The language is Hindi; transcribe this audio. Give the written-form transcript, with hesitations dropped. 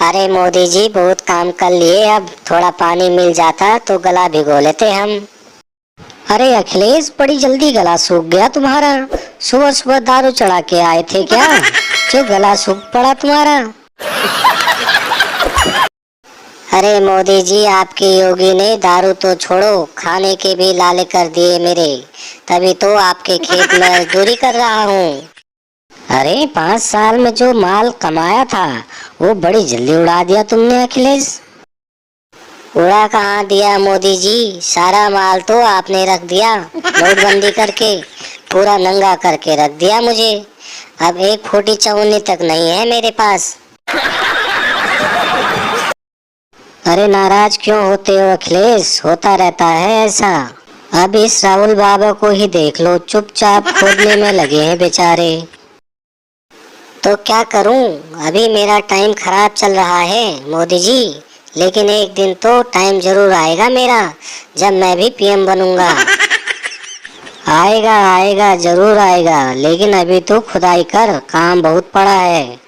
अरे मोदी जी बहुत काम कर लिए, अब थोड़ा पानी मिल जाता तो गला भिगो लेते हम। अरे अखिलेश, बड़ी जल्दी गला सूख गया तुम्हारा। सुबह सुबह दारू चढ़ा के आए थे क्या, जो गला सूख पड़ा तुम्हारा? अरे मोदी जी, आपके योगी ने दारू तो छोड़ो, खाने के भी लाले कर दिए मेरे। तभी तो आपके खेत में मजदूरी कर रहा हूँ। अरे 5 साल में जो माल कमाया था वो बड़ी जल्दी उड़ा दिया तुमने अखिलेश। उड़ा कहाँ दिया मोदी जी, सारा माल तो आपने रख दिया नोटबंदी करके। पूरा नंगा करके रख दिया मुझे। अब एक फूटी चवन्नी तक नहीं है मेरे पास। अरे नाराज क्यों होते हो अखिलेश, होता रहता है ऐसा। अब इस राहुल बाबा को ही देख लो, चुपचाप खोदने में लगे हैं बेचारे। तो क्या करूं, अभी मेरा टाइम खराब चल रहा है मोदी जी। लेकिन एक दिन तो टाइम जरूर आएगा मेरा, जब मैं भी पीएम बनूंगा। आएगा आएगा जरूर आएगा, लेकिन अभी तो खुदाई कर, काम बहुत पड़ा है।